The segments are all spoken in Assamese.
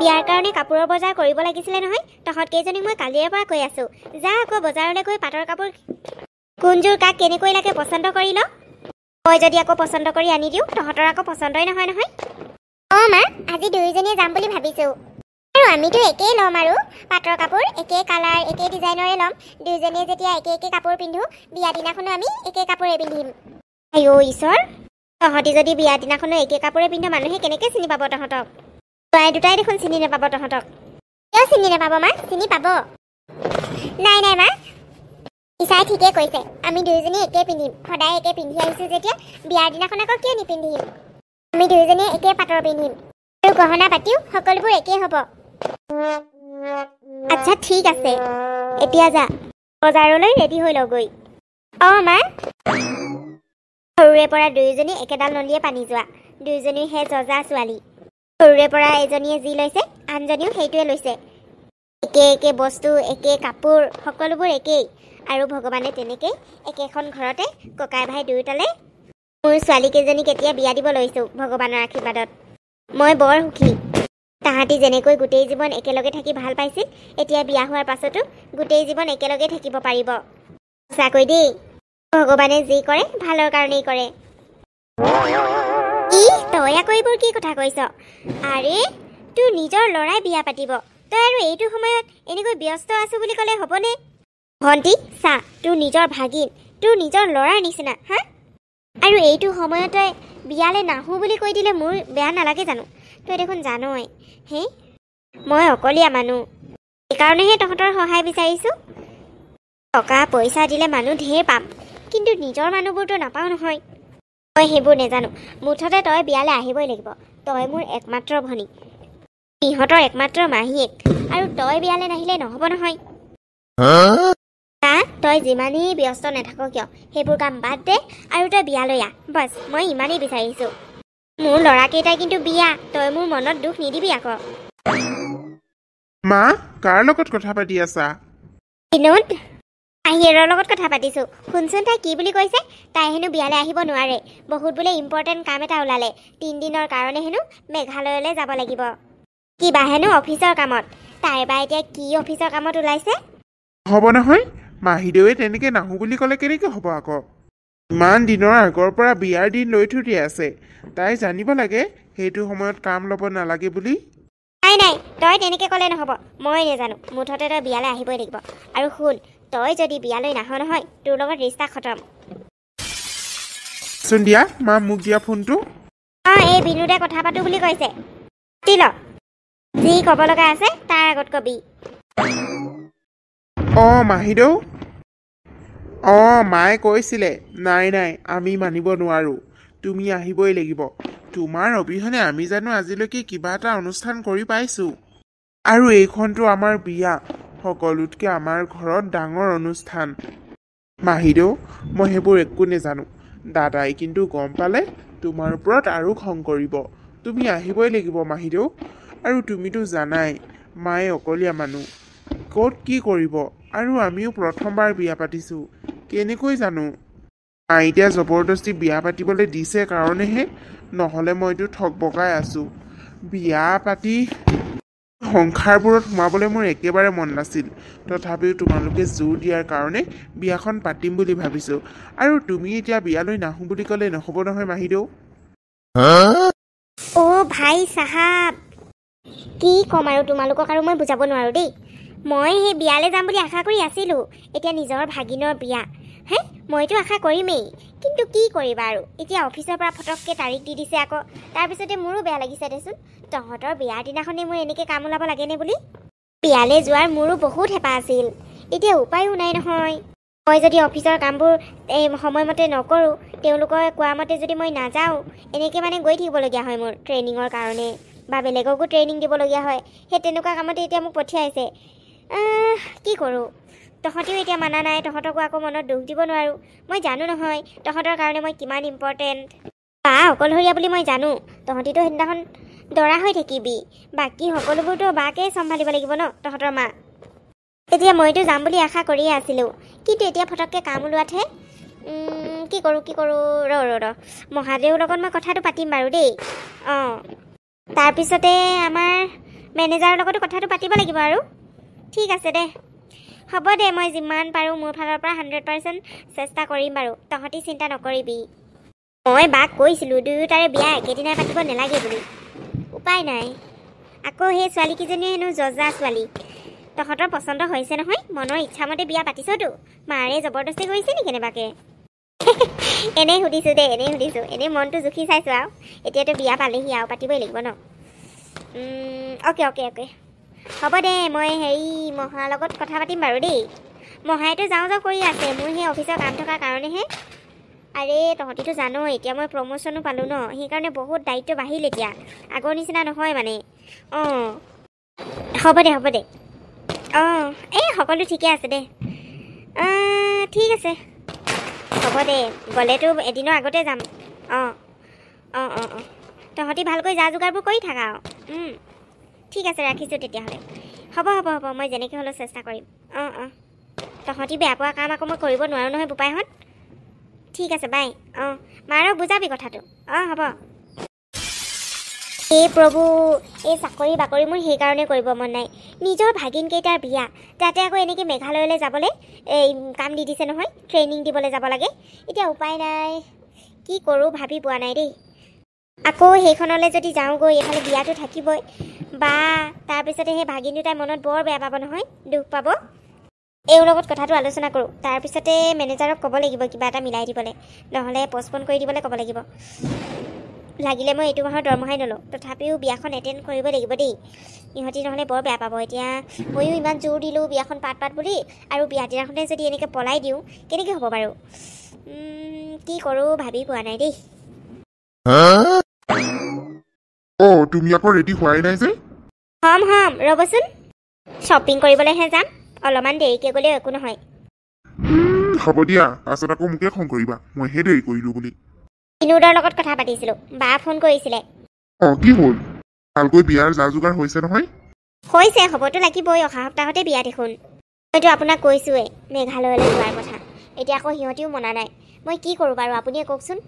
বিয়াৰ কাৰণে কাপোৰৰ বজাৰ কৰিব লাগিছিলে নহয়। তহঁত কেইজনীক মই কালিৰে পৰা কৈ আছো, যা আকৌ বজাৰলৈ গৈ পাটৰ কাপোৰ কোনযোৰ কাক কেনেকৈ লাগে পচন্দ কৰি ল। মই যদি আকৌ পচন্দ কৰি আনি দিওঁ, তহঁতৰ আকৌ পচন্দই নহয় নহয়। মা, আজি দুয়োজনীয়ে যাম বুলি ভাবিছো। আৰু আমিতো একেই ল'ম, আৰু পাটৰ কাপোৰ একেই কালাৰ একেই ডিজাইনৰে ল'ম। দুয়োজনীয়ে যেতিয়া একে একে কাপোৰ পিন্ধো, বিয়া দিনাখনো আমি একে কাপোৰে পিন্ধিম। আইঅ ঈশ্বৰ, তহঁতি যদি বিয়া দিনাখনো একে কাপোৰে পিন্ধ, মানুহে কেনেকৈ চিনি পাব তহঁতক? তই দুটাই দেখোন চিনি নাপাব তহঁতক। কিয় চিনি নাপাব মা? চিনি পাব। নাই নাই মা, ইছাই ঠিকে কৈছে। আমি দুয়োজনীয়ে একে পিন্ধিম, সদায় একে পিন্ধি আহিছো যেতিয়া বিয়াৰ দিনাখন আকৌ কিয় নিপিন্ধিম? আমি দুয়োজনীয়ে একে পাটৰ পিন্ধিম, আৰু গহনা পাতিও সকলোবোৰ একেই হ'ব। আচ্ছা ঠিক আছে, এতিয়া যা বজাৰলৈ ৰেডি হৈ লগৈ। মা, সৰুৰে পৰা দুয়োজনী একেডাল নলীয়ে পানী যোৱা, দুয়োজনী হে যজা ছোৱালী। সৰুৰে পৰা এজনীয়ে যি লৈছে আনজনীও সেইটোৱে লৈছে। একে একে বস্তু, একে কাপোৰ, সকলোবোৰ একেই। আৰু ভগৱানে তেনেকেই একেখন ঘৰতে ককাই ভাই দুয়োটালে মোৰ ছোৱালীকেইজনীক এতিয়া বিয়া দিব লৈছোঁ ভগৱানৰ আশীৰ্বাদত। মই বৰ সুখী। তাহাঁতি যেনেকৈ গোটেই জীৱন একেলগে থাকি ভাল পাইছিল, এতিয়া বিয়া হোৱাৰ পাছতো গোটেই জীৱন একেলগে থাকিব পাৰিব। সঁচাকৈ দেই, ভগৱানে যি কৰে ভালৰ কাৰণেই কৰে। তই আকৌ এইবোৰ কি কথা কৈছ? আৰে, তোৰ নিজৰ ল'ৰাই বিয়া পাতিব, তই আৰু এইটো সময়ত এনেকৈ ব্যস্ত আছো বুলি ক'লে হ'বনে? ভণ্টি চা, তোৰ নিজৰ ভাগিন, তোৰ নিজৰ ল'ৰাৰ নিচিনা, হা? আৰু এইটো সময়ত তই বিয়ালৈ নাহোঁ বুলি কৈ দিলে মোৰ বেয়া নালাগে জানো? তই দেখোন জানই হে, মই অকলীয়া মানুহ, সেইকাৰণেহে তহঁতৰ সহায় বিচাৰিছোঁ। টকা পইচা দিলে মানুহ ঢেৰ পাম, কিন্তু নিজৰ মানুহবোৰতো নাপাওঁ নহয়। মই সেইবোৰ নেজানো, মুঠতে তই বিয়ালৈ আহিবই লাগিব। তই মোৰ একমাত্ৰ ভনী, সিহঁতৰ একমাত্ৰ মাহীয়েক, আৰু তই বিয়ালৈ নাহিলে নহ'ব নহয়। তই যিমানেই ব্যস্ত নাথাক কিয়, সেইবোৰ কাম বাদ দে আৰু তই বিয়ালৈ আহ। বাছ, মই ইমানেই বিচাৰিছোঁ। মোৰ ল'ৰাকেইটাই কিন্তু বিয়া, তই মোৰ মনত দুখ নিদিবি আকৌ। মা, কাৰ লগত কথা পাতি আছা? বিনোদ, আহিয়েৰৰ লগত কথা পাতিছোঁ। শুনচোন, তাই কি বুলি কৈছে? তাই হেনো বিয়ালৈ আহিব নোৱাৰে, বহুত বোলে ইম্পৰ্টেণ্ট কাম এটা ওলালে। 3 দিনৰ কাৰণে হেনো মেঘালয়লৈ যাব লাগিব, কিবা হেনো অফিচৰ কামত। তাইৰ বা এতিয়া কি অফিচৰ কামত ওলাইছে? হ'ব নহয়, মাহীদেৱে তেনেকৈ নাহোঁ বুলি ক'লে কেনেকৈ হ'ব আকৌ? ইমান দিনৰ আগৰ পৰা বিয়াৰ দিন লৈ থৈ আছে, তাই জানিব লাগে সেইটো সময়ত কাম ল'ব নালাগে বুলি। নাই নাই, তই তেনেকৈ ক'লে নহ'ব। মই নেজানো, মুঠতে তই বিয়ালৈ আহিবই লাগিব। আৰু শুন, তই যদি বিয়ালৈ নাহ নহয়, তোৰ লগত ৰিষ্টা খতম। চোন দিয়া, মা মোক দিয়া ফোনটো। এই বিনোদে কথা পাতোঁ বুলি কৈছে, পাতি ল। যি ক'ব লগা আছে তাৰ আগত কবি। মাহীদেউ। মায়ে কৈছিলে, নাই নাই, আমি মানিব নোৱাৰোঁ, তুমি আহিবই লাগিব। তোমাৰ অবিহনে আমি জানো আজিলৈকে কিবা এটা অনুষ্ঠান কৰি পাইছোঁ? আৰু এইখনতো আমাৰ বিয়া, সকলোতকৈ আমাৰ ঘৰত ডাঙৰ অনুষ্ঠান। মাহীদেউ, মই সেইবোৰ একো নেজানো। দাদাই কিন্তু গম পালে তোমাৰ ওপৰত আৰু খং কৰিব। তুমি আহিবই লাগিব মাহীদেউ। আৰু তুমিতো জানাই, মায়ে অকলীয়া মানুহ, ক'ত কি কৰিব। আৰু আমিও প্ৰথমবাৰ বিয়া পাতিছোঁ, কেনেকৈ জানো? এতিয়া জবৰদস্তি বিয়া পাতিবলৈ দিছে কাৰণেহে, নহ'লে মইতো ঠকবকাই আছোঁ। বিয়া পাতি সংসাৰবোৰত সোমাবলৈ মোৰ একেবাৰে মন নাছিল। তথাপিও তোমালোকে জোৰ দিয়াৰ কাৰণে বিয়াখন পাতিম বুলি ভাবিছোঁ। আৰু তুমি এতিয়া বিয়ালৈ নাহোঁ বুলি ক'লে নহ'ব নহয় মাহীদেউ। ভাই চাহাব, কি ক'ম আৰু তোমালোকক, আৰু মই বুজাব নোৱাৰোঁ দেই। মই সেই বিয়ালৈ যাম বুলি আশা কৰি আছিলোঁ। এতিয়া নিজৰ ভাগিনৰ বিয়া, মইতো আশা কৰিমেই, কিন্তু কি কৰিবা আৰু। এতিয়া অফিচৰ পৰা ফটককৈ তাৰিখ দি দিছে আকৌ। তাৰপিছতে মোৰো বেয়া লাগিছে দেচোন। তহঁতৰ বিয়াৰ দিনাখনেই মোৰ এনেকৈ কাম ওলাব লাগেনে বুলি। বিয়ালৈ যোৱাৰ মোৰো বহুত হেঁপাহ আছিল, এতিয়া উপায়ো নাই নহয়। মই যদি অফিচৰ কামবোৰ সময়মতে নকৰোঁ, তেওঁলোকৰ কোৱা মতে যদি মই নাযাওঁ, এনেকৈ মানে গৈ থাকিবলগীয়া হয় মোৰ ট্ৰেইনিঙৰ কাৰণে, বা বেলেগকো ট্ৰেইনিং দিবলগীয়া হয়। সেই তেনেকুৱা কামতে এতিয়া মোক পঠিয়াইছে। কি কৰোঁ? তহঁতিও এতিয়া মানা নাই, তহঁতকো আকৌ মনত দুখ দিব নোৱাৰোঁ। মই জানো নহয় তহঁতৰ কাৰণে মই কিমান ইম্পৰ্টেণ্ট। বা অকলশৰীয়া বুলি মই জানো, তহঁতিতো সেইদিনাখন দৰা হৈ থাকিবি, বাকী সকলোবোৰতো বাকেই চম্ভালিব লাগিব ন, তহঁতৰ মা। এতিয়া মইতো যাম বুলি আশা কৰিয়ে আছিলোঁ, কিন্তু এতিয়া ফটককৈ কাম ওলোৱাতহে কি কৰোঁ ৰ মহাদেউৰ লগত মই কথাটো পাতিম বাৰু দেই। তাৰপিছতে আমাৰ মেনেজাৰৰ লগতো কথাটো পাতিব লাগিব আৰু ঠিক আছে দে হ'ব দে মই যিমান পাৰোঁ মোৰ ফালৰ পৰা 100% চেষ্টা কৰিম বাৰু তহঁতি চিন্তা নকৰিবি মই বাক কৈছিলোঁ দুয়োটাৰে বিয়া একেদিনাই পাতিব নালাগে বুলি উপায় নাই আকৌ সেই ছোৱালীকেইজনীয়ে হেনো জজা ছোৱালী তহঁতৰ পচন্দ হৈছে নহয় মনৰ ইচ্ছামতে বিয়া পাতিছতো মাৰে জবৰদস্তি কৰিছে নি কেনেবাকৈ এনেই সুধিছোঁ দেই এনেই মনটো জুখি চাইছোঁ আৰু এতিয়াতো বিয়া পালেহি আৰু পাতিবই লাগিব ন অ'কে হ'ব দে মই হেৰি মহাৰ লগত কথা পাতিম বাৰু দেই মহাইতো যাওঁ কৰি আছে মোৰ সেই অফিচৰ কাম থকাৰ কাৰণেহে আৰে তহঁতিতো জানো এতিয়া মই প্ৰমোশ্যনো পালোঁ ন সেইকাৰণে বহুত দায়িত্ব বাঢ়িল এতিয়া আগৰ নিচিনা নহয় মানে অঁ হ'ব দে অঁ এই সকলো ঠিকে আছে দে ঠিক আছে হ'ব দে গ'লেতো এদিনৰ আগতে যাম অঁ তহঁতি ভালকৈ যা যোগাৰবোৰ কৰি থাকা আৰু ঠিক আছে ৰাখিছোঁ তেতিয়াহ'লে হ'ব মই যেনেকৈ হ'লেও চেষ্টা কৰিম অঁ তহঁতি বেয়া পোৱা কাম আকৌ মই কৰিব নোৱাৰোঁ নহয় বোপাইহঁত ঠিক আছে বাই অঁ মাৰক বুজাবি কথাটো অঁ হ'ব এই প্ৰভু এই চাকৰি বাকৰি মোৰ সেইকাৰণে কৰিব মন নাই নিজৰ ভাগিনকেইটাৰ বিয়া তাতে আকৌ এনেকৈ মেঘালয়লৈ যাবলৈ এই কাম দি দিছে নহয় ট্ৰেইনিং দিবলৈ যাব লাগে এতিয়া উপায় নাই কি কৰোঁ ভাবি পোৱা নাই দেই আকৌ সেইখনলৈ যদি যাওঁগৈ এইফালে বিয়াটো থাকিবই বা তাৰপিছতে সেই ভাগিন দুটাই মনত বৰ বেয়া পাব নহয় দুখ পাব এওঁৰ লগত কথাটো আলোচনা কৰোঁ তাৰপিছতে মেনেজাৰক ক'ব লাগিব কিবা এটা মিলাই দিবলৈ নহ'লে পষ্টপন কৰি দিবলৈ ক'ব লাগিব লাগিলে মই এইটো মাহৰ দৰমহাই নলওঁ তথাপিও বিয়াখন এটেণ্ড কৰিব লাগিব দেই ইহঁতি নহ'লে বৰ বেয়া পাব এতিয়া ময়ো ইমান জোৰ দিলোঁ বিয়াখন পাত বুলি আৰু বিয়া দিনাখনে যদি এনেকৈ পলাই দিওঁ কেনেকৈ হ'ব বাৰু কি কৰোঁ ভাবি পোৱা নাই দেই তুমি আকৌ ৰেডি হোৱাই নাই যে হম ৰ'বচোন শ্বপিং কৰিবলৈহে যাম অলপমান দেৰিকৈ গ'লেও একো নহয় হ'ব দিয়া পাছত আকৌ মোকে খং কৰিবা মইহে দেৰি কৰিলোঁ বুলি বিনোদৰ লগত কথা পাতিছিলোঁ বা ফোন কৰিছিলে কি হ'ল ভালকৈ বিয়াৰ যা যোগাৰ হৈছে নহয় হৈছে হ'বতো লাগিবই অহা সপ্তাহতে বিয়া দেখোন মইতো আপোনাক কৈছোঁৱেই মেঘালয়লৈ যোৱাৰ কথা এতিয়া আকৌ সিহঁতিও মনা নাই মই কি কৰোঁ বাৰু আপুনিয়ে কওকচোন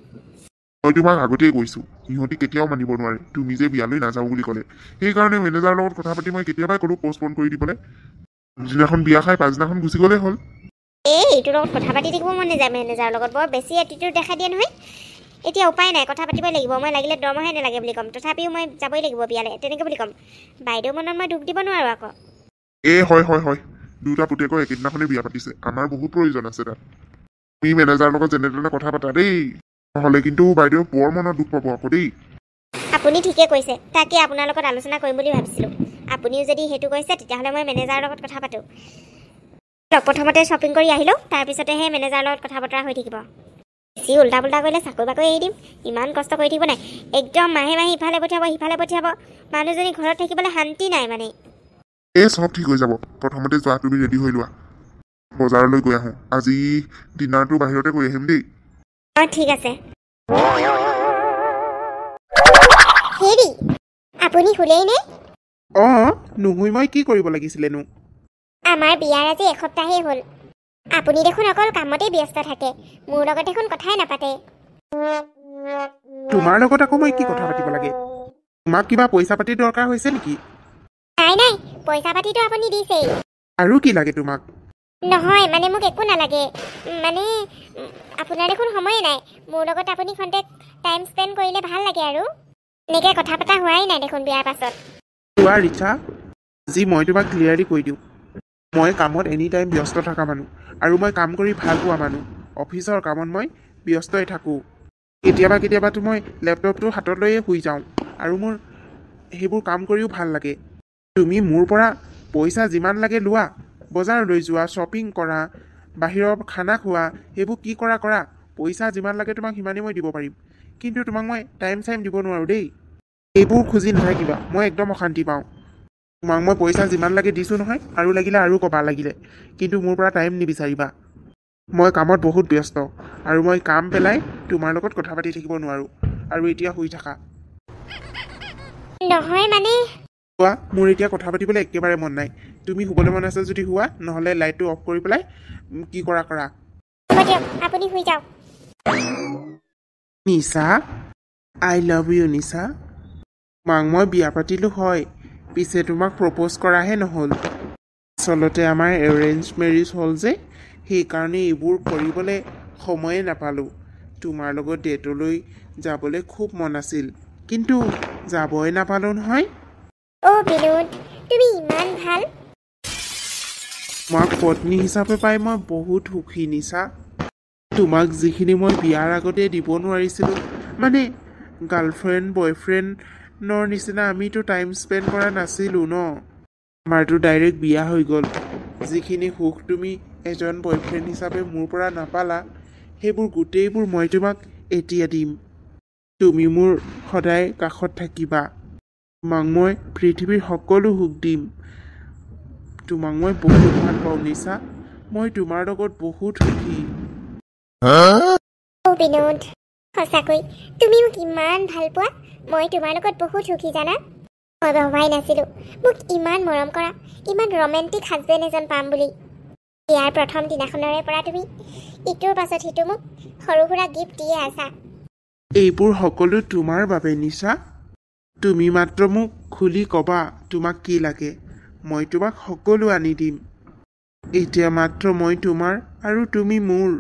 মই তোমাক আগতেই কৈছোঁ সিহঁতি কেতিয়াও মানিব নোৱাৰে তুমি যে বিয়ালৈ নাযাওঁ বুলি ক'লে সেইকাৰণে মেনেজাৰৰ লগত কথা পাতি মই কেতিয়াবাই ক'লোঁ পষ্টপন কৰি দিবলৈ যিদিনাখন বিয়া খাই পাছদিনাখন গুচি গ'লেই হ'ল এইটোৰ লগত কথা পাতি থাকিব মন নাযায় মেনেজাৰৰ লগত বৰ বেছি এটিটিউড দেখা দিয়ে নহয় এতিয়া উপায় নাই কথা পাতিবই লাগিব মই লাগিলে দৰমহাই নালাগে বুলি ক'ম তথাপিও মই যাবই লাগিব বিয়ালৈ তেনেকৈ বুলি ক'ম বাইদেউ মনত মই দুখ দিব নোৱাৰোঁ আকৌ হয় দুটা পুতেকৰ একেদিনাখনেই বিয়া পাতিছে আমাৰ বহুত প্ৰয়োজন আছে তাত তুমি মেনেজাৰৰ লগত যেনে তেনে কথা পাতা দেই নহ'লে কিন্তু বাইদেউ বৰ মনত দুখ পাব আকৌ দেই আপুনি ঠিকে কৈছে তাকে আপোনাৰ লগত আলোচনা কৰিম বুলি ভাবিছিলোঁ আপুনিও যদি সেইটো কৈছে তেতিয়াহ'লে মই মেনেজাৰৰ লগত কথা পাতোঁ প্ৰথমতে শ্বপিং কৰি আহিলোঁ তাৰপিছতেহে মেনেজাৰৰ লগত কথা বতৰা হৈ থাকিব বেছি উল্টা পুল্টা কৰিলে চাকৰি বাকৰি এৰি দিম ইমান কষ্ট কৰি থাকিব নাই একদম মাহে ইফালে পঠিয়াব মানুহজনী ঘৰত থাকিবলৈ শান্তি নাই মানে চব ঠিক হৈ যাব প্ৰথমতে যোৱা তুমি ৰেডি হৈ লোৱা বজাৰলৈ গৈ আহোঁ আজি ডিনাৰটো বাহিৰতে গৈ আহিম দেই ঠিক আছে হেৰি আপুনি শুলেই নে নুশুই মই কি কৰিব লাগিছিলেনো আমাৰ বিয়াৰ আজি এসপ্তাহেই হ'ল আপুনি দেখোন অকল কামতেই ব্যস্ত থাকে মোৰ লগত দেখোন কথাই নাপাতে তোমাৰ লগত আকৌ মই কি কথা পাতিব লাগে তোমাক কিবা পইচা পাতি দৰকাৰ হৈছে নেকি নাই পইচা পাতিটো আপুনি দিছেই আৰু কি লাগে তোমাক নহয় মানে মোক একো নালাগে মানে আপোনাৰ দেখোন সময়ে নাই মোৰ লগত আপুনি কণ্টেক্ট টাইম স্পেণ্ড কৰিলে ভাল লাগে আৰু এনেকৈ কথা পতা হোৱাই নাই দেখোন বিয়াৰ পাছত চোৱা ৰিচা আজি মই তোমাক ক্লিয়াৰলি কৈ দিওঁ মই কামত এনি টাইম ব্যস্ত থকা মানুহ আৰু মই কাম কৰি ভাল পোৱা মানুহ অফিচৰ কামত মই ব্যস্তই থাকোঁ কেতিয়াবাতো মই লেপটপটো হাতত লৈয়ে শুই যাওঁ আৰু মোৰ সেইবোৰ কাম কৰিও ভাল লাগে তুমি মোৰ পৰা পইচা যিমান লাগে লোৱা বজাৰলৈ যোৱা শ্বপিং কৰা বাহিৰৰ খানা খোৱা সেইবোৰ কি কৰা পইচা যিমান লাগে তোমাক সিমানেই মই দিব পাৰিম কিন্তু তোমাক মই টাইম দিব নোৱাৰোঁ দেই এইবোৰ খুজি নাথাকিবা মই একদম অশান্তি পাওঁ তোমাক মই পইচা যিমান লাগে দিছোঁ নহয় আৰু লাগিলে আৰু ক'বা লাগিলে কিন্তু মোৰ পৰা টাইম নিবিচাৰিবা মই কামত বহুত ব্যস্ত আৰু মই কাম পেলাই তোমাৰ লগত কথা পাতি থাকিব নোৱাৰোঁ আৰু এতিয়া শুই থাকা নহয় মানে কোৱা মোৰ এতিয়া কথা পাতিবলৈ একেবাৰে মন নাই তুমি শুবলৈ মন আছে যদি শুৱা নহ'লে লাইটটো অফ কৰি পেলাই কি কৰা আপুনি শুই যাওক নিশা আই লাভ ইউ নিশা তোমাক মই বিয়া পাতিলোঁ হয় পিছে তোমাক প্ৰপ'জ কৰাহে নহ'ল আচলতে আমাৰ এৰেঞ্জ মেৰিজ হ'ল যে সেইকাৰণে এইবোৰ কৰিবলৈ সময়ে নাপালোঁ তোমাৰ লগত ডেটলৈ যাবলৈ খুব মন আছিল কিন্তু যাবই নাপালোঁ নহয় অ' বিনোদ তুমি ইমান ভাল তোমাক পত্নী হিচাপে পাই মই বহুত সুখী নিচা তোমাক যিখিনি মই বিয়াৰ আগতে দিব নোৱাৰিছিলোঁ মানে গাৰ্লফ্ৰেণ্ড বয়ফ্ৰেণ্ডৰ নিচিনা আমিতো টাইম স্পেণ্ড কৰা নাছিলোঁ ন আমাৰতো ডাইৰেক্ট বিয়া হৈ গ'ল যিখিনি সুখ তুমি এজন বয়ফ্ৰেণ্ড হিচাপে মোৰ পৰা নাপালা সেইবোৰ গোটেইবোৰ মই তোমাক এতিয়া দিম তুমি মোৰ সদায় কাষত থাকিবা তোমাক মই পৃথিৱীৰ সকলো সুখ দিম তোমাক মই বহুত ভাল পাওঁ নিচা মই তোমাৰ লগত বহুত সুখী অ' বিনোদ সঁচাকৈ তুমি মোক ইমান ভাল পোৱা মই তোমাৰ লগত বহুত সুখী জানা মই ভবাই নাছিলোঁ মোক ইমান মৰম কৰা ইমান ৰোমেণ্টিক হাজবেণ্ড এজন পাম বুলি ইয়াৰ প্ৰথম দিনাখনৰে পৰা তুমি ইটোৰ পাছত সিটো মোক সৰু সুৰা গিফ্ট দিয়ে আছা এইবোৰ সকলো তোমাৰ বাবে নিচা তুমি মাত্ৰ মোক খুলি ক'বা তোমাক কি লাগে মই তোমাক সকলো আনি দিম এতিয়া মাত্ৰ মই তোমাৰ আৰু তুমি মোৰ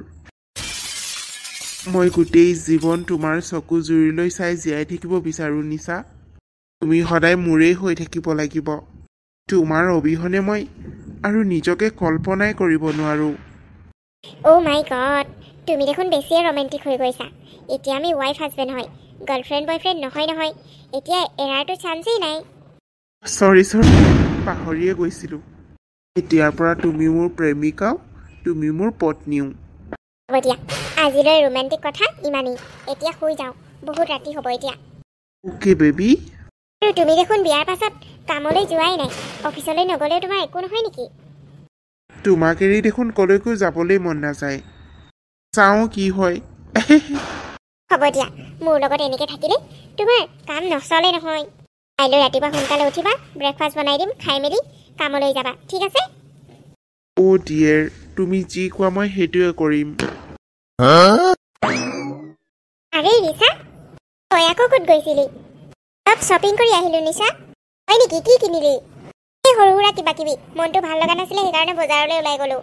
মই গোটেই জীৱন তোমাৰ চকু জুৰিলৈ চাই জীয়াই থাকিব বিচাৰোঁ নিচা তুমি সদায় মোৰেই হৈ থাকিব লাগিব তোমাৰ অবিহনে মই আৰু নিজকে কল্পনাই কৰিব নোৱাৰোঁ অ' মাই গড তুমি দেখোন বেছিয়ে ৰোমেণ্টিক হৈ গৈছা এতিয়া আমি ৱাইফ হাজবেণ্ড হয় গাৰ্লফ্ৰেণ্ড বয়ফ্ৰেণ্ড নহয় এতিয়া এৰাৰতো চান্সেই নাই চৰি পাহৰিয়ে গৈছিলোঁ এতিয়াৰ পৰা তুমি মোৰ প্ৰেমিকাও তুমি মোৰ পত্নীও হ'ব দিয়া আজিলৈ ৰোমেণ্টিক কথা ইমানেই এতিয়া শুই যাওঁ বহুত ৰাতি হ'ব এতিয়া অ'কে বেবী আৰু তুমি দেখোন বিয়াৰ পাছত কামলৈ যোৱাই নাই অফিচলৈ নগ'লেও তোমাৰ একো নহয় নেকি তোমাক এৰি দেখোন কলৈকো যাবলৈ মন নাযায় চাওঁ কি হয় হ'ব দিয়া মোৰ লগত এনেকৈ থাকিলে তোমাৰ কাম নচলে নহয় কাইলৈ ৰাতিপুৱা সোনকালে উঠিবা ব্ৰেকফাষ্ট বনাই দিম খাই মেলি কামলৈ যাবা ঠিক আছে অ' ডিয়েৰ তুমি যি কোৱা মই সেইটোৱে কৰিম আৰে নিচা তই আকৌ ক'ত গৈছিলি অলপ শ্বপিং কৰি আহিলোঁ নিচা হয় নেকি কি কিনিলি এই সৰু সুৰা কিবা কিবি মনটো ভাল লগা নাছিলে সেইকাৰণে বজাৰলৈ ওলাই গ'লোঁ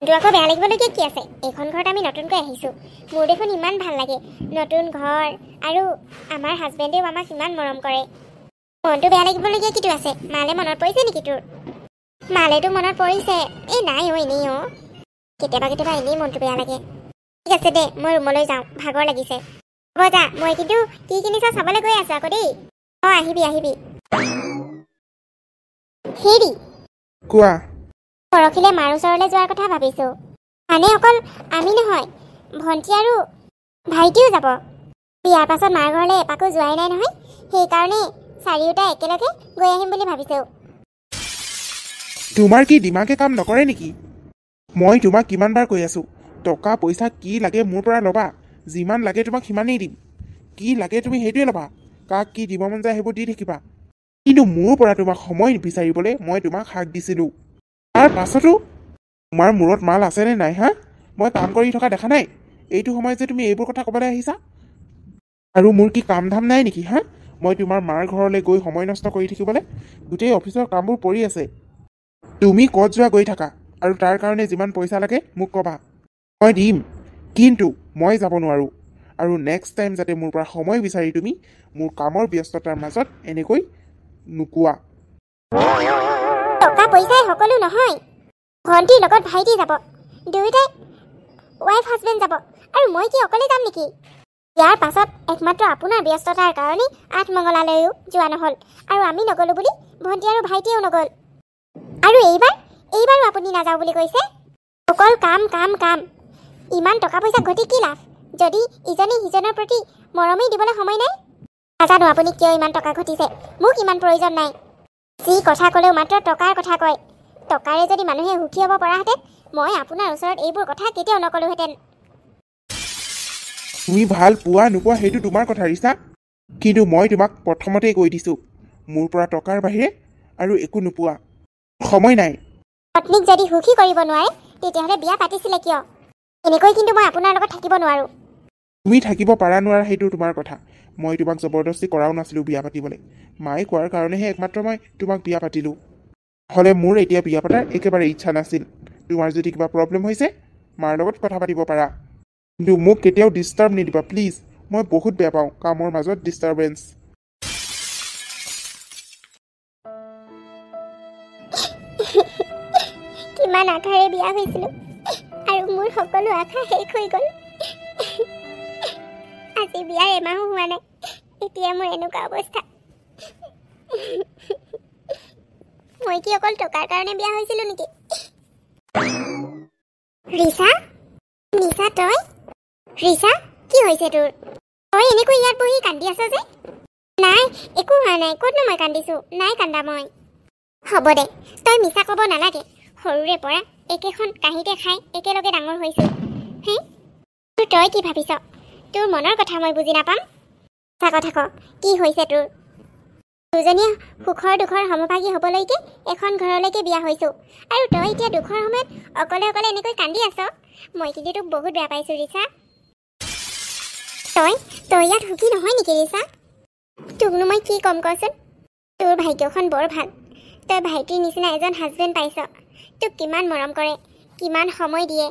কিন্তু আকৌ বেয়া লাগিবলগীয়া কি আছে এইখন ঘৰত আমি নতুনকৈ আহিছোঁ মোৰ দেখোন ইমান ভাল লাগে নতুন ঘৰ আৰু আমাৰ হাজবেণ্ডেও আমাক ইমান মৰম কৰে মনটো বেয়া লাগিবলগীয়া কিটো আছে মালে মনত পৰিছে নেকি তোৰ মালেতো মনত পৰিছে এই নাই এনেই কেতিয়াবা এনেই মনটো বেয়া লাগে ঠিক আছে দে মই ৰুমলৈ যাওঁ ভাগৰ লাগিছে হ'ব যা মই কিন্তু কি কিনিছ চাবলৈ গৈ আছোঁ আকৌ দেই অঁ আহিবি হেৰি কোৱা পৰহিলৈ মাৰ ওচৰলৈ যোৱাৰ কথা ভাবিছোঁ মানে অকল আমি নহয় ভণ্টি আৰু ভাইটিও যাব বিয়াৰ পাছত মাৰ ঘৰলৈ এপাকো যোৱাই নাই নহয় সেইকাৰণে চাৰিওটা একেলগে গৈ আহিম বুলি ভাবিছোঁ তোমাৰ কি দিমাগে কাম নকৰে নেকি মই তোমাক কিমানবাৰ কৈ আছোঁ টকা পইচা কি লাগে মোৰ পৰা ল'বা যিমান লাগে তোমাক সিমানেই দিম কি লাগে তুমি সেইটোৱে ল'বা কাক কি দিব মন যায় সেইবোৰ দি থাকিবা কিন্তু মোৰ পৰা তোমাক সময় বিচাৰিবলৈ মই তোমাক হাক দিছিলোঁ তাৰ পাছতো তোমাৰ মূৰত মাল আছেনে নাই হা মই কাম কৰি থকা দেখা নাই এইটো সময়ত যে তুমি এইবোৰ কথা ক'বলৈ আহিছা আৰু মোৰ কি কাম ধাম নাই নেকি হা মই তোমাৰ মাৰ ঘৰলৈ গৈ সময় নষ্ট কৰি থাকিবলৈ গোটেই অফিচৰ কামবোৰ পৰি আছে তুমি ক'ত যোৱা গৈ থাকা আৰু তাৰ কাৰণে যিমান পইচা লাগে মোক ক'বা মই দিম কিন্তু মই যাব নোৱাৰোঁ আৰু নেক্সট টাইম যাতে মোৰ পৰা সময় বিচাৰি তুমি মোৰ কামৰ ব্যস্ততাৰ মাজত এনেকৈ নোকোৱা টকা পইচাই সকলো নহয় ভণ্টিৰ লগত ভাইটি যাব দুয়োটাই ৱাইফ হাজবেণ্ড যাব আৰু মই কি অকলে যাম নেকি ইয়াৰ পাছত একমাত্ৰ আপোনাৰ ব্যস্ততাৰ কাৰণে আঠমঙলালৈও যোৱা নহ'ল আৰু আমি নগ'লোঁ বুলি ভণ্টি আৰু ভাইটিয়েও নগ'ল আৰু এইবাৰো আপুনি নাযাওঁ বুলি কৈছে অকল কাম ইমান টকা পইচা ঘটি কি লাভ যদি ইজনে সিজনৰ প্ৰতি মৰমেই দিবলৈ সময় নাই নাজানো আপুনি কিয় ইমান টকা ঘটিছে মোক ইমান প্ৰয়োজন নাই যি কথা ক'লেও মাত্ৰ টকাৰ কথা কয় টকাৰে যদি মানুহে সুখী হ'ব পৰাহেঁতেন মই আপোনাৰ ওচৰত এইবোৰ কথা কেতিয়াও নকলোহেঁতেন তুমি ভাল পোৱা নোপোৱা সেইটো তোমাৰ কথা ৰিচা কিন্তু মই তোমাক প্ৰথমতেই কৈ দিছোঁ মোৰ পৰা টকাৰ বাহিৰে আৰু একো নোপোৱা সময় নাই পত্নীক যদি সুখী কৰিব নোৱাৰে তেতিয়াহ'লে বিয়া পাতিছিলে কিয় এনেকৈ কিন্তু মই আপোনাৰ লগত থাকিব নোৱাৰোঁ তুমি থাকিব পাৰা নোৱাৰা সেইটো তোমাৰ কথা। মই তোমাক জবৰদস্তি কৰাও নাছিলোঁ বিয়া পাতিবলৈ। মায়ে কোৱাৰ কাৰণেহে একমাত্ৰ মই তোমাক বিয়া পাতিলোঁ। নহ'লে মোৰ এতিয়া বিয়া পতাৰ একেবাৰে ইচ্ছা নাছিল। তোমাৰ যদি কিবা প্ৰব্লেম হৈছে মাৰ লগত কথা পাতিব পাৰা, কিন্তু মোক কেতিয়াও ডিষ্টাৰ্ব নিদিবা প্লিজ। মই বহুত বেয়া পাওঁ কামৰ মাজত ডিষ্টাৰ্বেঞ্চ। কিমান আশাৰে বিয়া হৈছিলোঁ আৰু মোৰ সকলো আশা শেষ হৈ গ'ল। আজি বিয়াৰ এমাহো হোৱা নাই, এতিয়া মোৰ এনেকুৱা অৱস্থা। মই কি অকল টকাৰ কাৰণে বিয়া হৈছিলোঁ নেকি? ৰিচা, নিচা তই? ৰিচা, কি হৈছে তোৰ? তই এনেকৈ ইয়াত বহি কান্দি আছ যে? নাই, একো হোৱা নাই। ক'তনো মই কান্দিছোঁ? নাই কান্দা মই। হ'ব দে, তই মিছা ক'ব নালাগে। সৰুৰে পৰা একেখন কাঁহীতে খাই একেলগে ডাঙৰ হৈছোঁ। হে, তই কি ভাবিছ? তোৰ মনৰ কথা মই বুজি নাপাম? সঁচা কথা ক, কি হৈছে তোৰ? দুজনীয়ে সুখৰ দুখৰ সমভাগী হ'বলৈকে এখন ঘৰলৈকে বিয়া হৈছোঁ, আৰু তই এতিয়া দুখৰ সময়ত অকলে অকলে এনেকৈ কান্দি আছ? মই কিন্তু তোক বহুত বেয়া পাইছোঁ ৰিচা। তই ইয়াত সুখী নহয় নেকি ৰিচা? তোকনো মই কি ক'ম কচোন? তোৰ ভাগ্যখন বৰ ভাল। তই ভাইটিৰ নিচিনা এজন হাজবেণ্ড পাইছ। তোক কিমান মৰম কৰে, কিমান সময় দিয়ে।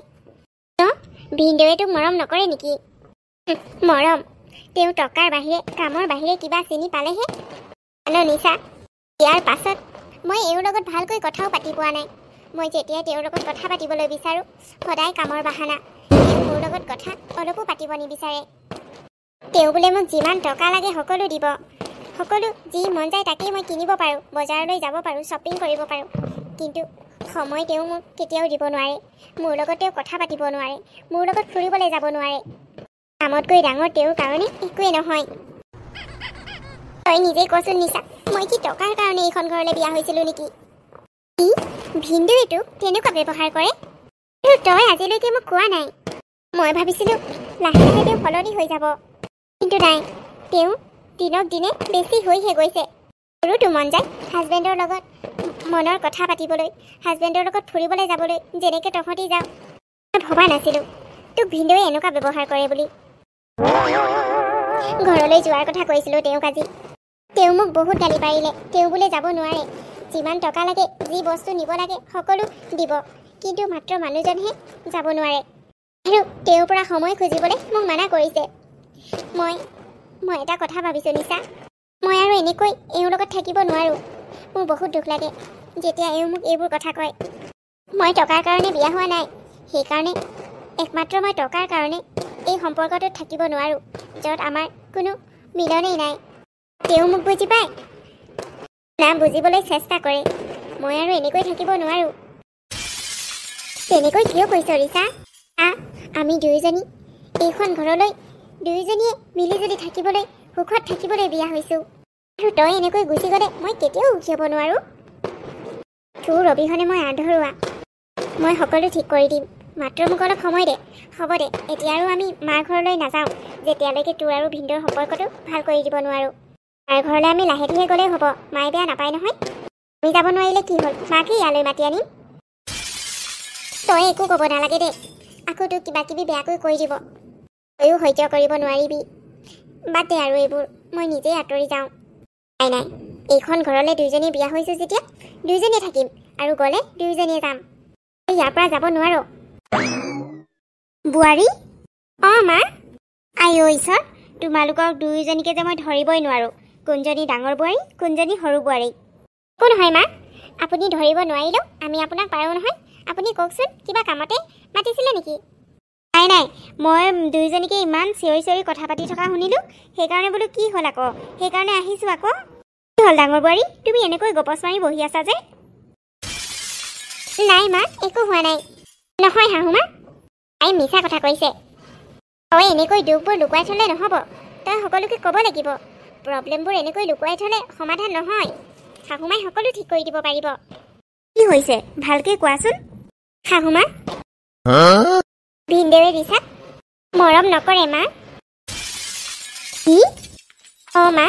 ভিনদেৱে তোক মৰম নকৰে নেকি? মৰম, তেওঁ টকাৰ বাহিৰে কামৰ বাহিৰে কিবা চিনি পালেহে। নিচা, ইয়াৰ পাছত মই এওঁৰ লগত ভালকৈ কথাও পাতি পোৱা নাই। মই যেতিয়াই তেওঁৰ লগত কথা পাতিবলৈ বিচাৰোঁ সদায় কামৰ বাহানা। তেওঁ মোৰ লগত কথা অলপো পাতিব নিবিচাৰে। তেওঁ বোলে মোক যিমান টকা লাগে সকলো দিব। সকলো যি মন যায় তাকেই মই কিনিব পাৰোঁ, বজাৰলৈ যাব পাৰোঁ, শ্বপিং কৰিব পাৰোঁ। কিন্তু সময় তেওঁ মোক কেতিয়াও দিব নোৱাৰে। মোৰ লগত তেওঁ কথা পাতিব নোৱাৰে, মোৰ লগত ফুৰিবলৈ যাব নোৱাৰে। কামতকৈ ডাঙৰ তেওঁৰ কাৰণে একোৱেই নহয়। তই নিজেই কচোন নিচা, মই কি টকাৰ কাৰণে এইখন ঘৰলৈ বিয়া হৈছিলোঁ নেকি? ভিনদেউৱেতো তেনেকুৱা ব্যৱহাৰ কৰে, আৰু তই আজিলৈকে মোক কোৱা নাই। মই ভাবিছিলোঁ লাহে লাহে তেওঁ সলনি হৈ যাব, কিন্তু নাই, তেওঁ দিনক দিনে বেছি হৈহে গৈছে। মোৰোতো মন যায় হাজবেণ্ডৰ লগত মনৰ কথা পাতিবলৈ, হাজবেণ্ডৰ লগত ফুৰিবলৈ যাবলৈ, যেনেকৈ তহঁতি যাওঁ। মই ভবা নাছিলোঁ তোক ভিনদেউৱে এনেকুৱা ব্যৱহাৰ কৰে বুলি। ঘৰলৈ যোৱাৰ কথা কৈছিলোঁ তেওঁক আজি। তেওঁ মোক বহুত গালি পাৰিলে। তেওঁ বোলে যাব নোৱাৰে। যিমান টকা লাগে, যি বস্তু নিব লাগে সকলো দিব, কিন্তু মাত্ৰ মানুহজনহে যাব নোৱাৰে। আৰু তেওঁৰ পৰা সময় খুজিবলৈ মোক মানা কৰিছে। মই এটা কথা ভাবিছোঁ নিচা, মই আৰু এনেকৈ এওঁৰ লগত থাকিব নোৱাৰোঁ। মোৰ বহুত দুখ লাগে যেতিয়া এওঁ মোক এইবোৰ কথা কয়। মই টকাৰ কাৰণে বিয়া হোৱা নাই, সেইকাৰণে একমাত্ৰ মই টকাৰ কাৰণে এই সম্পৰ্কটোত থাকিব নোৱাৰোঁ, য'ত আমাৰ কোনো মিলনেই নাই। তেওঁ মোক বুজি পায় না, বুজিবলৈ চেষ্টা কৰে। মই আৰু এনেকৈ থাকিব নোৱাৰোঁ। তেনেকৈ কিয় কৈছ ৰিচা? আমি দুয়োজনী এইখন ঘৰলৈ দুয়োজনীয়ে মিলিজুলি থাকিবলৈ, সুখত থাকিবলৈ বিয়া হৈছোঁ, আৰু তই এনেকৈ গুচি গ'লে মই কেতিয়াও সুখী হ'ব নোৱাৰোঁ। তোৰ অবিহনে মই আধৰুৱা। মই সকলো ঠিক কৰি দিম, মাত্ৰ মোক অলপ সময় দে। হ'ব দে, এতিয়া আৰু আমি মাৰ ঘৰলৈ নাযাওঁ যেতিয়ালৈকে তোৰ আৰু ভিনদেউৰ সম্পৰ্কটো ভাল কৰি দিব নোৱাৰোঁ। মাৰ ঘৰলৈ আমি লাহে ধীৰে গ'লেই হ'ব, মায়ে বেয়া নাপায় নহয়। আমি যাব নোৱাৰিলে কি হ'ল, মাকে ইয়ালৈ মাতি আনিম। তই একো ক'ব নালাগে দে, আকৌ তোক কিবা কিবি বেয়াকৈ কৈ দিব। তয়ো সহ্য কৰিব নোৱাৰিবি। বাদ দে আৰু এইবোৰ, মই নিজেই আঁতৰি যাওঁ। নাই, এইখন ঘৰলৈ দুয়োজনীয়ে বিয়া হৈছোঁ যেতিয়া দুয়োজনীয়ে থাকিম, আৰু গ'লে দুয়োজনীয়ে যাম। তই ইয়াৰ পৰা যাব নোৱাৰ। বোৱাৰী? মা। আই ঈশ্বৰ, তোমালোকক দুয়োজনীকে যে মই ধৰিবই নোৱাৰোঁ। কোনজনী ডাঙৰ বোৱাৰী, কোনজনী সৰু বোৱাৰী। একো নহয় মা, আপুনি ধৰিব নোৱাৰিলেও আমি আপোনাক পাৰোঁ নহয়। আপুনি কওকচোন, কিবা কামতে মাতিছিলে নেকি? নাই, মই দুয়োজনীকে ইমান চিঞৰি চিঞৰি কথা পাতি থকা শুনিলোঁ, সেইকাৰণে বোলো কি হ'ল আকৌ, সেইকাৰণে আহিছোঁ আকৌ। কি হ'ল ডাঙৰ বোৱাৰী, তুমি এনেকৈ গপচ মাৰি বহি আছা যে? নাই মা, একো হোৱা নাই। নহয় শাহু মা, তাই মিছা কথা কৈছে। তই এনেকৈ দুখবোৰ লুকুৱাই থ'লে নহ'ব, তই সকলোকে ক'ব লাগিব। প্ৰব্লেমবোৰ এনেকৈ লুকুৱাই থ'লে সমাধান নহয়। শাহুমাই সকলো ঠিক কৰি দিব পাৰিব। কি হৈছে ভালকৈ কোৱাচোন। শাহুমা, ভিনদেৱে ৰিচাক মৰম নকৰে মা। কি? মা,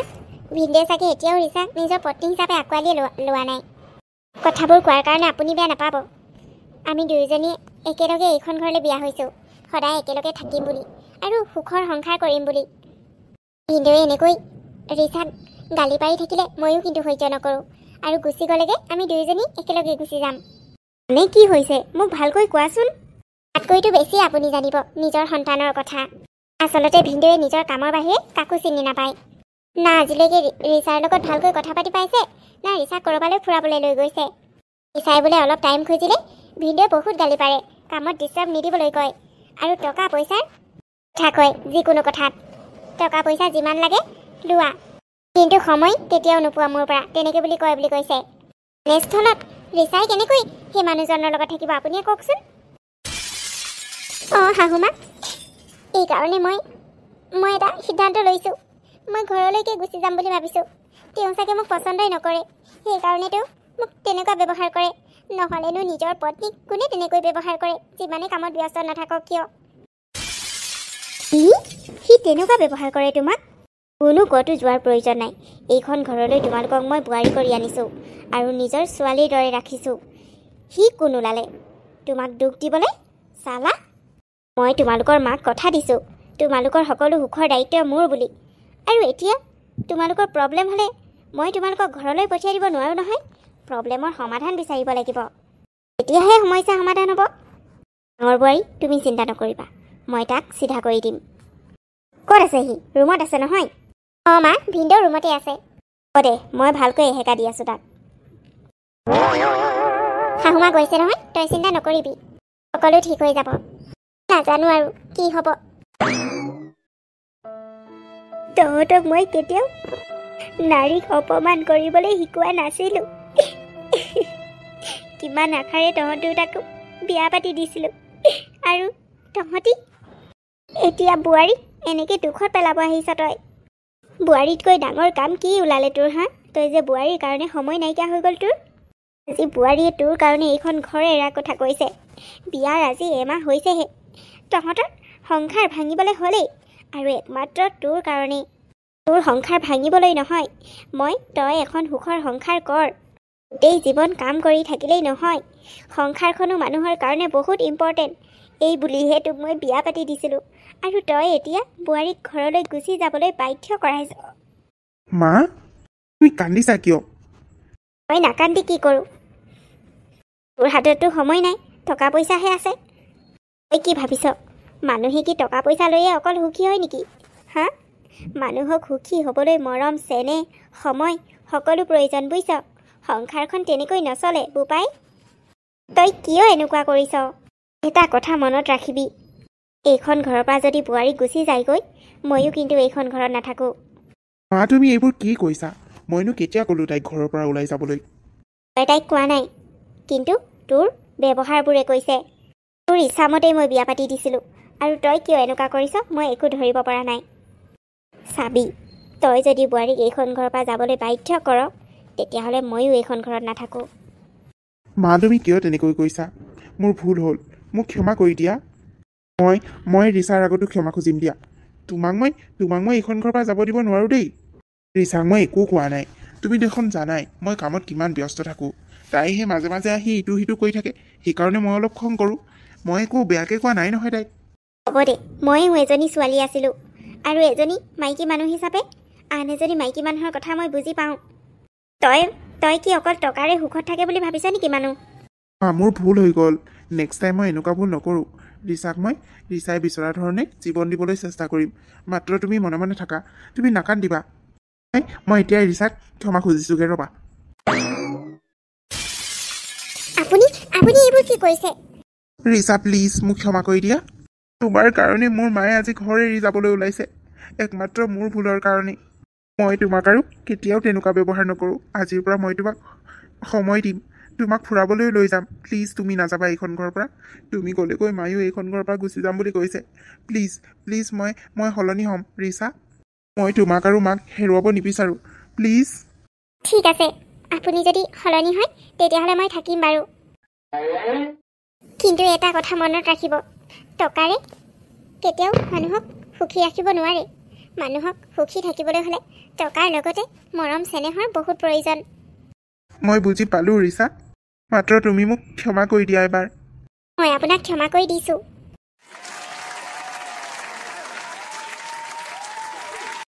ভিনদেৱে চাগে এতিয়াও ৰিচাক নিজৰ পত্নী হিচাপে আঁকোৱালি লোৱা নাই। কথাবোৰ কোৱাৰ কাৰণে আপুনি বেয়া নাপাব। আমি দুয়োজনীয়ে একেলগে এইখন ঘৰলৈ বিয়া হৈছোঁ, সদায় একেলগে থাকিম বুলি। আৰু সুখৰ সংসাৰ কৰিম বুলি। ভিনদেৱে এনেকৈ ৰিচাক গালি পাৰি থাকিলে ময়ো কিন্তু সহ্য নকৰোঁ, আৰু গুচি গ'লেগে আমি দুয়োজনী একেলগে গুচি যাম। মানে কি হৈছে মোক ভালকৈ কোৱাচোন। তাতকৈতো বেছি আপুনি জানিব নিজৰ সন্তানৰ কথা। আচলতে ভিনদেৱে নিজৰ কামৰ বাহিৰে কাকো চিনি নাপায়। না আজিলৈকে ৰিচাৰ লগত ভালকৈ কথা পাতি পাইছে, না ৰিচাক ক'ৰবালৈ ফুৰাবলৈ লৈ গৈছে। ৰিচাই বোলে অলপ টাইম খুজিলে ভিনদেৱে বহুত গালি পাৰে, কামত ডিষ্টাৰ্ব নিদিবলৈ কয়, আৰু টকা পইচাৰ কথা কয়। যিকোনো কথাত টকা পইচা যিমান লাগে লোৱা, কিন্তু সময় কেতিয়াও নোপোৱা মোৰ পৰা, তেনেকৈ বুলি কয় বুলি কৈছে। এনেস্থলত ৰিচাই কেনেকৈ সেই মানুহজনৰ লগত থাকিব আপুনিয়ে কওকচোন। অঁ শাহুমা, এইকাৰণে মই এটা সিদ্ধান্ত লৈছোঁ। মই ঘৰলৈকে গুচি যাম বুলি ভাবিছোঁ। তেওঁ চাগে মোক পচন্দই নকৰে, সেইকাৰণেতো মোক তেনেকুৱা ব্যৱহাৰ কৰে। নহ'লেনো নিজৰ পত্নীক কোনে তেনেকৈ ব্যৱহাৰ কৰে, যিমানে কামত ব্যস্ত নাথাকক কিয়। সি তেনেকুৱা ব্যৱহাৰ কৰে তোমাক? কোনো ক'তো যোৱাৰ প্ৰয়োজন নাই। এইখন ঘৰলৈ তোমালোকক মই বোৱাৰী কৰি আনিছোঁ আৰু নিজৰ ছোৱালীৰ দৰে ৰাখিছোঁ। সি কোন ওলালে তোমাক দুখ দিবলৈ? চালা, মই তোমালোকৰ মাক কথা দিছোঁ তোমালোকৰ সকলো সুখৰ দায়িত্ব মোৰ বুলি, আৰু এতিয়া তোমালোকৰ প্ৰব্লেম হ'লে মই তোমালোকক ঘৰলৈ পঠিয়াই দিব নোৱাৰোঁ নহয়। প্ৰব্লেমৰ সমাধান বিচাৰিব লাগিব, তেতিয়াহে সমস্যা সমাধান হ'ব। ডাঙৰ বোৱাৰী তুমি চিন্তা নকৰিবা, মই তাক চিধা কৰি দিম। ক'ত আছে সি? ৰুমত আছে নহয়? অঁ মা, ভিনদেউ ৰুমতে আছে। অঁ দে, মই ভালকৈ এহেকা দি আছোঁ তাক। শাহুমা গৈছে নহয়, তই চিন্তা নকৰিবি, সকলো ঠিক হৈ যাব। নাজানো আৰু কি হ'ব। তহঁতক মই কেতিয়াও নাৰীক অপমান কৰিবলৈ শিকোৱা নাছিলোঁ। কিমান আশাৰে তহঁত দুটাকো বিয়া পাতি দিছিলোঁ, আৰু তহঁতি এতিয়া বোৱাৰীক এনেকৈ দুখত পেলাব আহিছ। তই বোৱাৰীতকৈ ডাঙৰ কাম কি ওলালে তোৰ? হা, তই যে বোৱাৰীৰ কাৰণে সময় নাইকিয়া হৈ গ'ল তোৰ। আজি বোৱাৰীয়ে তোৰ কাৰণে এইখন ঘৰ এৰাৰ কথা কৈছে। বিয়াৰ আজি এমাহ হৈছেহে, তহঁতৰ সংসাৰ ভাঙিবলৈ হ'লেই, আৰু একমাত্ৰ তোৰ কাৰণেই। তোৰ সংসাৰ ভাঙিবলৈ নহয়, তই এখন সুখৰ সংসাৰ কৰ। গোটেই জীৱন কাম কৰি থাকিলেই নহয়, সংসাৰখনো মানুহৰ কাৰণে বহুত ইম্পৰ্টেণ্ট। এই বুলিহে তোক মই বিয়া পাতি দিছিলোঁ, আৰু তই এতিয়া বোৱাৰীক ঘৰলৈ গুচি যাবলৈ বাধ্য কৰাইছ। মা, তুমি কান্দিছা কিয়? মই নাকান্দি কি কৰোঁ? তোৰ হাততো সময় নাই, টকা পইচাহে আছে। তই কি ভাবিছ মানুহে কি টকা পইচা লৈয়ে অকল সুখী হয় নেকি? হা, মানুহক সুখী হ'বলৈ মৰম, চেনেহ, সময় সকলো প্ৰয়োজন, বুজিছ। সংসাৰখন তেনেকৈ নচলে বোপাই। তই কিয় এনেকুৱা কৰিছ? এটা কথা মনত ৰাখিবি, এইখন ঘৰৰ পৰা যদি বোৱাৰী গুচি যায়গৈ, ময়ো কিন্তু এইখন ঘৰত নাথাকোঁ। মা, তুমি এইবোৰ কি কৈছা? মইনো কেতিয়া ক'লোঁ তাইক ঘৰৰ পৰা ওলাই যাবলৈ? তই তাইক কোৱা নাই, কিন্তু তোৰ ব্যৱহাৰবোৰে কৈছে। তোৰ ইচ্ছামতেই মই বিয়া পাতি দিছিলোঁ, আৰু তই কিয় এনেকুৱা কৰিছ মই একো ধৰিব পৰা নাই। চাবি, তই যদি বোৱাৰীক এইখন ঘৰৰ পৰা যাবলৈ বাধ্য কৰ, তেতিয়াহ'লে ময়ো এইখন ঘৰত নাথাকোঁ। মা, তুমি কিয় তেনেকৈ কৈছা? মোৰ ভুল হ'ল, মোক ক্ষমা কৰি দিয়া। মই ৰিচাৰ আগতো ক্ষমা খুজিম দিয়া। তোমাক মই এইখন ঘৰৰ পৰা যাব দিব নোৱাৰোঁ দেই। ৰিচাক মই একো কোৱা নাই, তুমি দেখোন জানাই মই কামত কিমান ব্যস্ত থাকোঁ। তাইহে মাজে মাজে আহি ইটো সিটো কৰি থাকে, সেইকাৰণে মই অলপ খং কৰোঁ। মই একো বেয়াকৈ কোৱা নাই নহয় তাইক। হ'ব দে, ময়ো এজনী ছোৱালী আছিলোঁ, আৰু এজনী মাইকী মানুহ হিচাপে আন এজনী মাইকী মানুহৰ কথা মই বুজি পাওঁ। তই কি অকল টকাৰে সুখত থাকে বুলি ভাবিছ নেকি মানুহ? মোৰ ভুল হৈ গ'ল, নেক্সট টাইম মই এনেকুৱা ভুল নকৰোঁ। ৰিচাই বিচৰা ধৰণে জীৱন দিবলৈ চেষ্টা কৰিম। মাত্ৰ তুমি মনে মনে থাকা, তুমি নাকান্দিবা। মই এতিয়া ৰিচাক ক্ষমা খুজিছোঁগৈ, ৰ'বা। আপুনি এইবোৰ কি কৰিছে? ৰিচা, প্লিজ মোক ক্ষমা কৰি দিয়া। তোমাৰ কাৰণে মোৰ মায়ে আজি ঘৰ এৰি যাবলৈ ওলাইছে, একমাত্ৰ মোৰ ভুলৰ কাৰণেই। মই তোমাক আৰু কেতিয়াও তেনেকুৱা ব্যৱহাৰ নকৰোঁ। আজিৰ পৰা মই তোমাক সময় দিম, তোমাক ফুৰাবলৈ লৈ যাম। প্লিজ তুমি নাযাবা এইখন ঘৰৰ পৰা। তুমি গ'লেগৈ মায়েও এইখন ঘৰৰ পৰা গুচি যাম বুলি কৈছে। প্লিজ মই সলনি হ'ম ৰিচা। মই তোমাক আৰু মাক হেৰুৱাব নিবিচাৰোঁ, প্লিজ। ঠিক আছে, আপুনি যদি সলনি হয় তেতিয়াহ'লে মই থাকিম বাৰু। কিন্তু এটা কথা মনত ৰাখিব, টকাৰে কেতিয়াও মানুহক সুখী ৰাখিব নোৱাৰে। মানুহক সুখী থাকিবলৈ হ'লে টকাৰ লগতে মৰম চেনেহৰ বহুত প্ৰয়োজন। মই বুজি পালোঁ ৰিচা, মাত্ৰ তুমি মোক ক্ষমা কৰি দিয়া এবাৰ। মই আপোনাক ক্ষমা কৰি দিছোঁ,